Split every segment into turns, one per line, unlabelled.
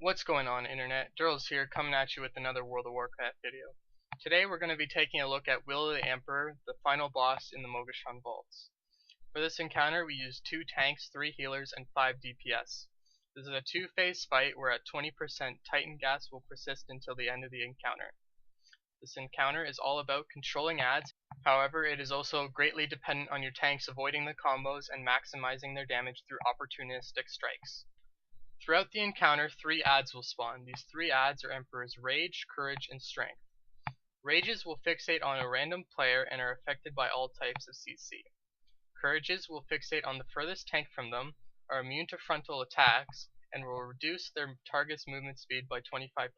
What's going on, Internet? Durlroz here, coming at you with another World of Warcraft video. Today we're going to be taking a look at Will of the Emperor, the final boss in the Mogu'shan Vaults. For this encounter we used 2 tanks, 3 healers, and 5 DPS. This is a 2-phase fight where at 20% Titan gas will persist until the end of the encounter. This encounter is all about controlling adds, however it is also greatly dependent on your tanks avoiding the combos and maximizing their damage through opportunistic strikes. Throughout the encounter, 3 adds will spawn. These 3 adds are Emperor's Rage, Courage, and Strength. Rages will fixate on a random player and are affected by all types of CC. Courages will fixate on the furthest tank from them, are immune to frontal attacks, and will reduce their target's movement speed by 25%,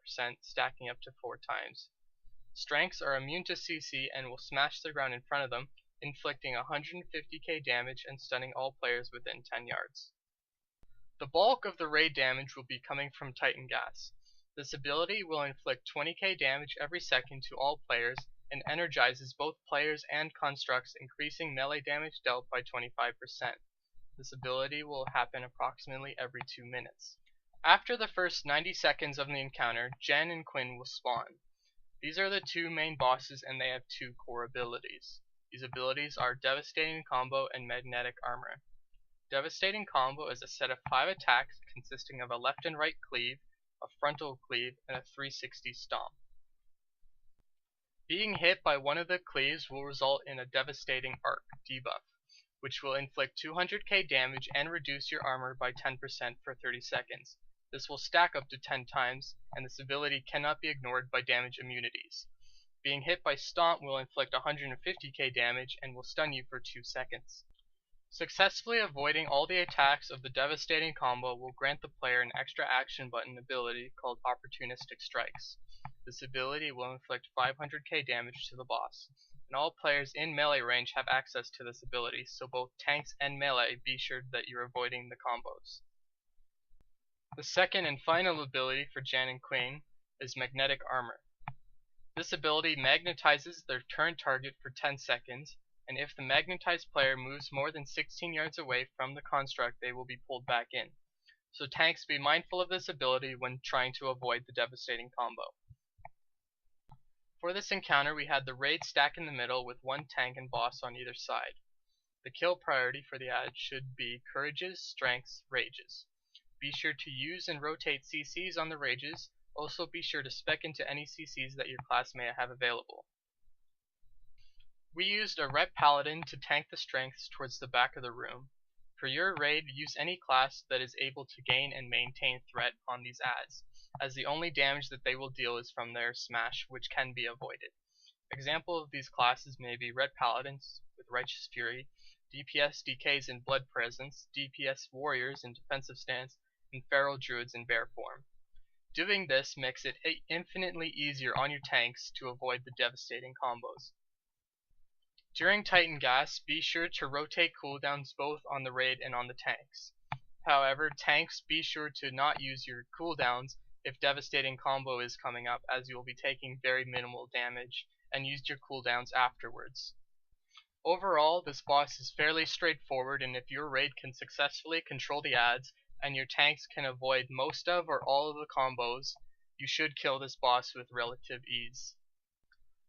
stacking up to 4 times. Strengths are immune to CC and will smash the ground in front of them, inflicting 150k damage and stunning all players within 10 yards. The bulk of the raid damage will be coming from Titan gas. This ability will inflict 20k damage every second to all players and energizes both players and constructs, increasing melee damage dealt by 25%. This ability will happen approximately every 2 minutes. After the first 90 seconds of the encounter, Jen and Quinn will spawn. These are the 2 main bosses and they have 2 core abilities. These abilities are Devastating Combo and Magnetic Armor. Devastating Combo is a set of 5 attacks consisting of a left and right cleave, a frontal cleave, and a 360 stomp. Being hit by one of the cleaves will result in a Devastating Arc debuff, which will inflict 200k damage and reduce your armor by 10% for 30 seconds. This will stack up to 10 times, and this ability cannot be ignored by damage immunities. Being hit by Stomp will inflict 150k damage and will stun you for 2 seconds. Successfully avoiding all the attacks of the Devastating Combo will grant the player an extra action button ability called Opportunistic Strikes. This ability will inflict 500k damage to the boss, and all players in melee range have access to this ability, so both tanks and melee be sure that you're avoiding the combos. The second and final ability for Jan and Queen is Magnetic Armor. This ability magnetizes their current target for 10 seconds, and if the magnetized player moves more than 16 yards away from the construct, they will be pulled back in. So tanks, be mindful of this ability when trying to avoid the Devastating Combo. For this encounter we had the raid stack in the middle with 1 tank and boss on either side. The kill priority for the ad should be Courages, Strengths, Rages. Be sure to use and rotate CCs on the Rages, also be sure to spec into any CCs that your class may have available. We used a Ret Paladin to tank the strengths towards the back of the room. For your raid, use any class that is able to gain and maintain threat on these adds, as the only damage that they will deal is from their smash, which can be avoided. Example of these classes may be Ret Paladins with Righteous Fury, DPS DKs in Blood Presence, DPS Warriors in Defensive Stance, and Feral Druids in Bear Form. Doing this makes it infinitely easier on your tanks to avoid the devastating combos. During Titan gas, be sure to rotate cooldowns both on the raid and on the tanks. However, tanks, be sure to not use your cooldowns if Devastating Combo is coming up, as you will be taking very minimal damage, and use your cooldowns afterwards. Overall, this boss is fairly straightforward, and if your raid can successfully control the adds, and your tanks can avoid most of or all of the combos, you should kill this boss with relative ease.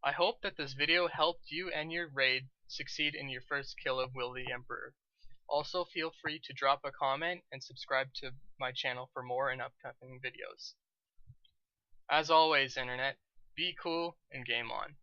I hope that this video helped you and your raid succeed in your first kill of Will the Emperor. Also feel free to drop a comment and subscribe to my channel for more and upcoming videos. As always, Internet, be cool and game on.